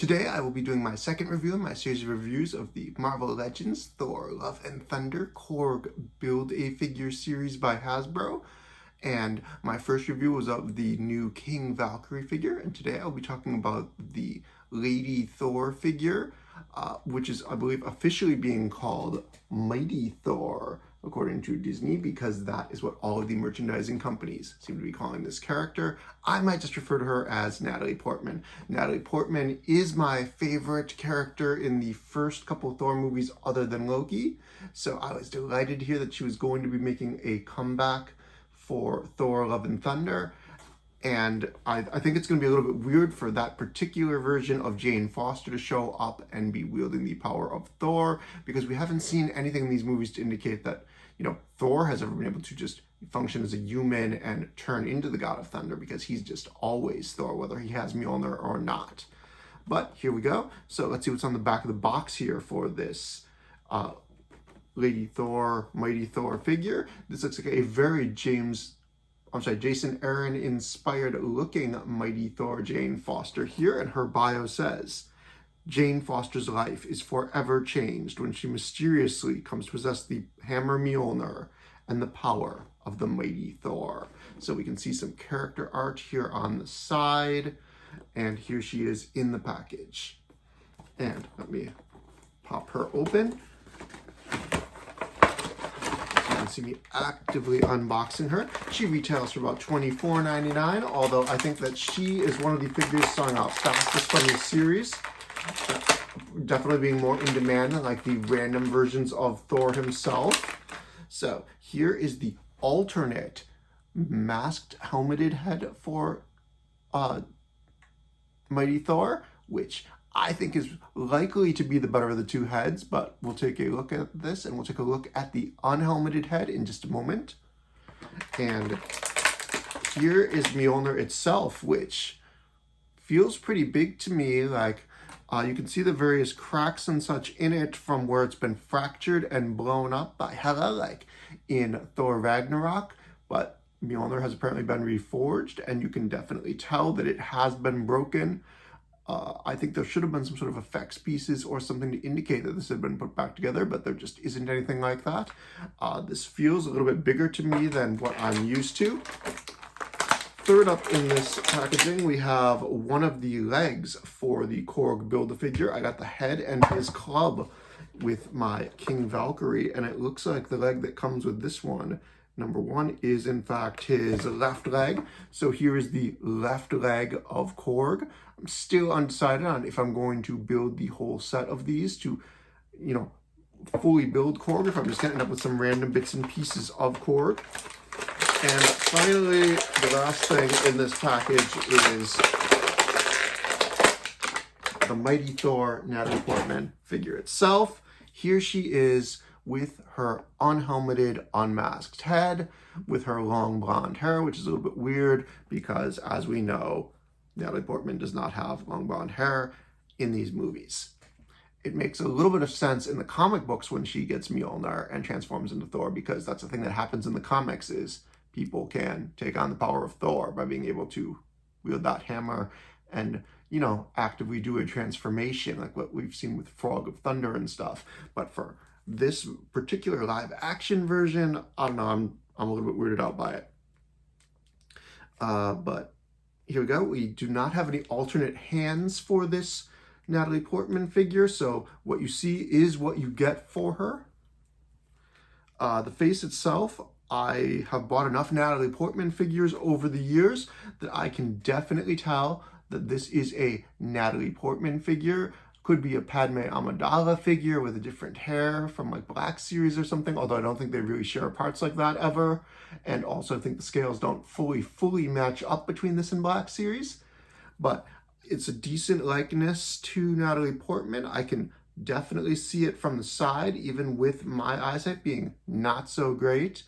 Today I will be doing my second review in my series of reviews of the Marvel Legends Thor Love and Thunder Korg Build-A-Figure series by Hasbro. And my first review was of the new King Valkyrie figure, and today I'll be talking about the Lady Thor figure, which is, I believe, officially being called Mighty Thor, according to Disney, because that is what all of the merchandising companies seem to be calling this character. I might just refer to her as Natalie Portman. Natalie Portman is my favorite character in the first couple Thor movies other than Loki, so I was delighted to hear that she was going to be making a comeback for Thor Love and Thunder. And I think it's going to be a little bit weird for that particular version of Jane Foster to show up and be wielding the power of Thor, because we haven't seen anything in these movies to indicate that, Thor has ever been able to just function as a human and turn into the God of Thunder, because he's just always Thor, whether he has Mjolnir or not. But here we go. So let's see what's on the back of the box here for this Lady Thor, Mighty Thor figure. This looks like a very Jason Aaron inspired looking Mighty Thor Jane Foster here, and her bio says, Jane Foster's life is forever changed when she mysteriously comes to possess the hammer Mjolnir and the power of the Mighty Thor. So we can see some character art here on the side, and here she is in the package. And let me pop her open. See me actively unboxing her. She retails for about $24.99, although I think that she is one of the figures selling out fastest from this series. Definitely being more in demand than like the random versions of Thor himself. So here is the alternate masked helmeted head for Mighty Thor, which I think is likely to be the better of the two heads, but we'll take a look at this, and we'll take a look at the unhelmeted head in just a moment. And here is Mjolnir itself, which feels pretty big to me. Like, you can see the various cracks and such in it from where it's been fractured and blown up by Hela, like in Thor Ragnarok, but Mjolnir has apparently been reforged, and you can definitely tell that it has been broken. I think there should have been some sort of effects pieces or something to indicate that this had been put back together, but there just isn't anything like that. This feels a little bit bigger to me than what I'm used to. Third up in this packaging, we have one of the legs for the Korg Build-A-Figure. I got the head and his club with my King Valkyrie, and it looks like the leg that comes with this one, number one, is in fact his left leg. So here is the left leg of Korg. I'm still undecided on if I'm going to build the whole set of these to, fully build Korg, if I'm just going to end up with some random bits and pieces of Korg. And finally, the last thing in this package is the Mighty Thor Natalie Portman figure itself. Here she is with her unhelmeted, unmasked head, with her long blonde hair, which is a little bit weird because, as we know, Natalie Portman does not have long blonde hair in these movies. It makes a little bit of sense in the comic books when she gets Mjolnir and transforms into Thor, because that's the thing that happens in the comics, is people can take on the power of Thor by being able to wield that hammer and, actively do a transformation like what we've seen with Frog of Thunder and stuff. But for this particular live action version, I don't know, I'm a little bit weirded out by it. But here we go. We do not have any alternate hands for this Natalie Portman figure, so what you see is what you get for her. The face itself, I have bought enough Natalie Portman figures over the years that I can definitely tell that this is a Natalie Portman figure. Could be a Padme Amidala figure with a different hair from like Black Series or something, although I don't think they really share parts like that ever. And also I think the scales don't fully match up between this and Black Series. But it's a decent likeness to Natalie Portman. I can definitely see it from the side, even with my eyesight being not so great.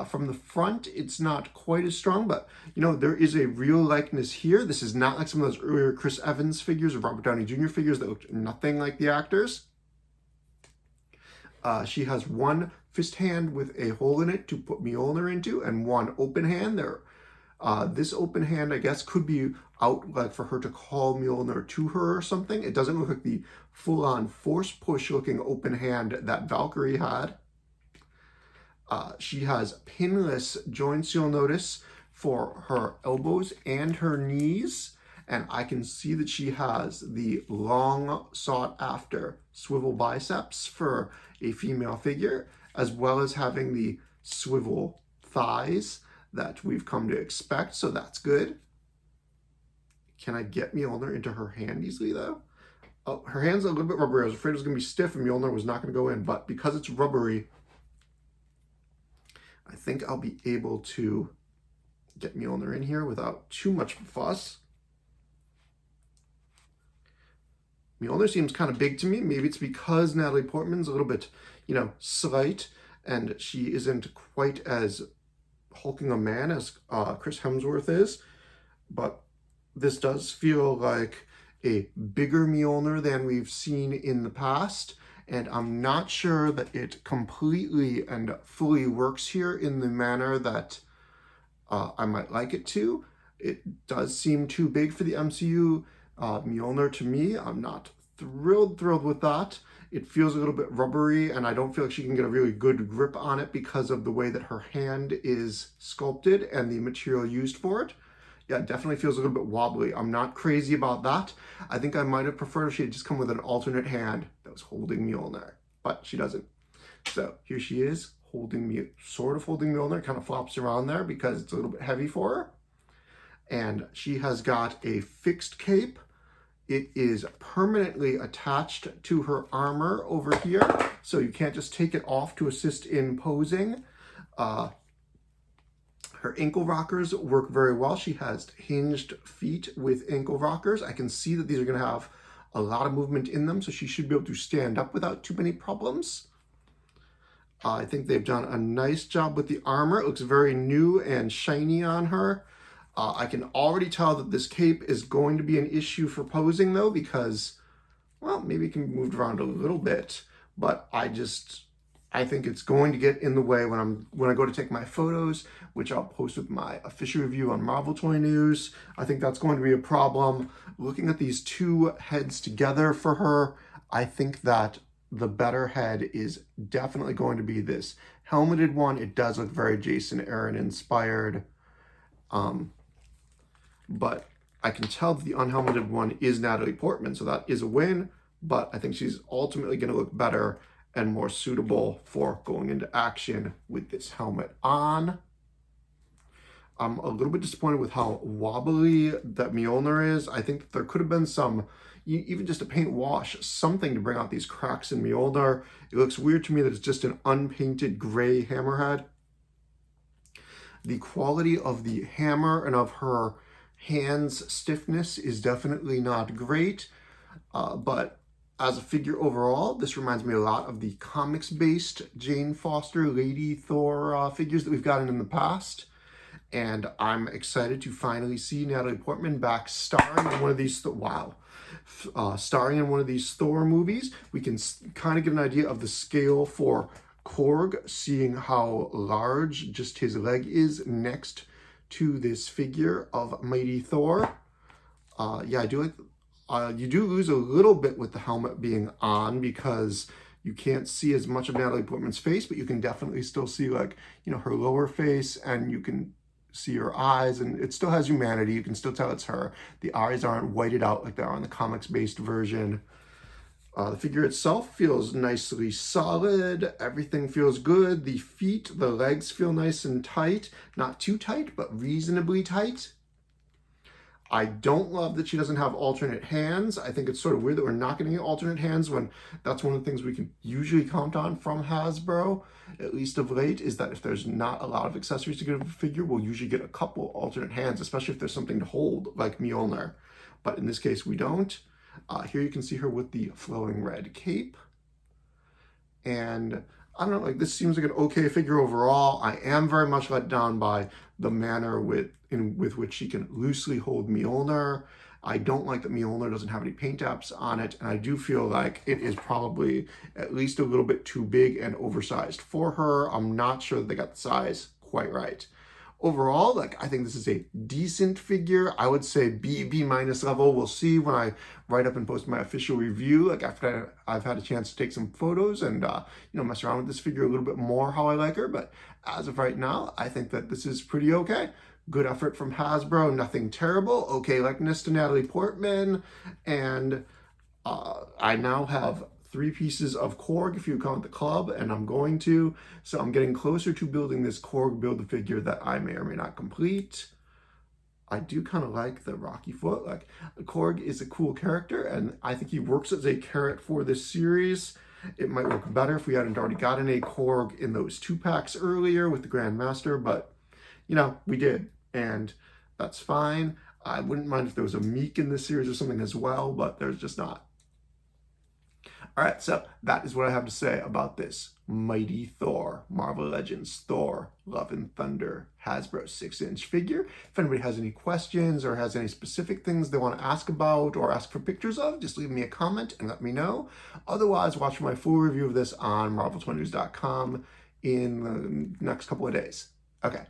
From the front, it's not quite as strong, but, there is a real likeness here. This is not like some of those earlier Chris Evans figures or Robert Downey Jr. figures that looked nothing like the actors. She has one fist hand with a hole in it to put Mjolnir into, and one open hand. They're This open hand, I guess, could be out like for her to call Mjolnir to her or something. It doesn't look like the full-on force push looking open hand that Valkyrie had. She has pinless joints, you'll notice, for her elbows and her knees. And I can see that she has the long sought after swivel biceps for a female figure, as well as having the swivel thighs that we've come to expect, so that's good. Can I get Mjolnir into her hand easily though? Oh, her hand's a little bit rubbery. I was afraid it was going to be stiff and Mjolnir was not going to go in, but because it's rubbery, I think I'll be able to get Mjolnir in here without too much fuss. Mjolnir seems kind of big to me. Maybe it's because Natalie Portman's a little bit, slight, and she isn't quite as hulking a man as Chris Hemsworth is. But this does feel like a bigger Mjolnir than we've seen in the past. And I'm not sure that it completely and fully works here in the manner that I might like it to. It does seem too big for the MCU Mjolnir to me. I'm not thrilled with that. It feels a little bit rubbery, and I don't feel like she can get a really good grip on it because of the way that her hand is sculpted and the material used for it. Yeah, it definitely feels a little bit wobbly. I'm not crazy about that. I think I might have preferred if she had just come with an alternate hand that was holding Mjolnir, but she doesn't. So here she is, sort of holding Mjolnir, kind of flops around there because it's a little bit heavy for her. And she has got a fixed cape. It is permanently attached to her armor over here, so you can't just take it off to assist in posing. Her ankle rockers work very well. She has hinged feet with ankle rockers. I can see that these are going to have a lot of movement in them, so she should be able to stand up without too many problems. I think they've done a nice job with the armor. It looks very new and shiny on her. I can already tell that this cape is going to be an issue for posing though, because, well, maybe it can be moved around a little bit, but I think it's going to get in the way when I go to take my photos, which I'll post with my official review on Marvel Toy News. I think that's going to be a problem. Looking at these two heads together for her, I think that the better head is definitely going to be this helmeted one. It does look very Jason Aaron inspired. But I can tell that the unhelmeted one is Natalie Portman, so that is a win, but I think she's ultimately going to look better and more suitable for going into action with this helmet on. I'm a little bit disappointed with how wobbly that Mjolnir is. I think that there could have been some, even just a paint wash, something to bring out these cracks in Mjolnir. It looks weird to me that it's just an unpainted gray hammerhead. The quality of the hammer and of her hand's stiffness is definitely not great, but as a figure overall, this reminds me a lot of the comics-based Jane Foster Lady Thor figures that we've gotten in the past, and I'm excited to finally see Natalie Portman back starring in one of these, starring in one of these Thor movies. We can kind of get an idea of the scale for Korg, seeing how large just his leg is next to this figure of Mighty Thor. Yeah, I do like, you do lose a little bit with the helmet being on because you can't see as much of Natalie Portman's face, but you can definitely still see, like, her lower face, and you can see her eyes, and it still has humanity. You can still tell it's her. The eyes aren't whited out like they are in the comics-based version. The figure itself feels nicely solid. Everything feels good. The feet, the legs feel nice and tight. Not too tight, but reasonably tight. I don't love that she doesn't have alternate hands. I think it's sort of weird that we're not getting alternate hands when that's one of the things we can usually count on from Hasbro, at least of late, is that if there's not a lot of accessories to give a figure, we'll usually get a couple alternate hands, especially if there's something to hold, like Mjolnir. But in this case, we don't. Here you can see her with the flowing red cape. And I don't know, like, this seems like an okay figure overall. I am very much let down by the manner with which she can loosely hold Mjolnir. I don't like that Mjolnir doesn't have any paint apps on it, and I do feel like it is probably at least a little bit too big and oversized for her. I'm not sure that they got the size quite right. overall, like, I think this is a decent figure. I would say B minus level. We'll see when I write up and post my official review, like after I've had a chance to take some photos and, mess around with this figure a little bit more how I like her. But as of right now, I think that this is pretty okay. Good effort from Hasbro, nothing terrible. Okay likeness to Natalie Portman. And I now have 3 pieces of Korg, if you count the club, and I'm going to. So I'm getting closer to building this Korg Build-A-Figure that I may or may not complete. I do kind of like the Rocky Foot. Like, Korg is a cool character, and I think he works as a carrot for this series. It might work better if we hadn't already gotten a Korg in those 2-packs earlier with the Grandmaster, but, we did, and that's fine. I wouldn't mind if there was a Meek in this series or something as well, but there's just not. All right, so that is what I have to say about this mighty Thor, Marvel Legends Thor, Love and Thunder Hasbro 6-inch figure. If anybody has any questions or has any specific things they want to ask about or ask for pictures of, just leave me a comment and let me know. Otherwise, watch my full review of this on marvel20news.com in the next couple of days. Okay.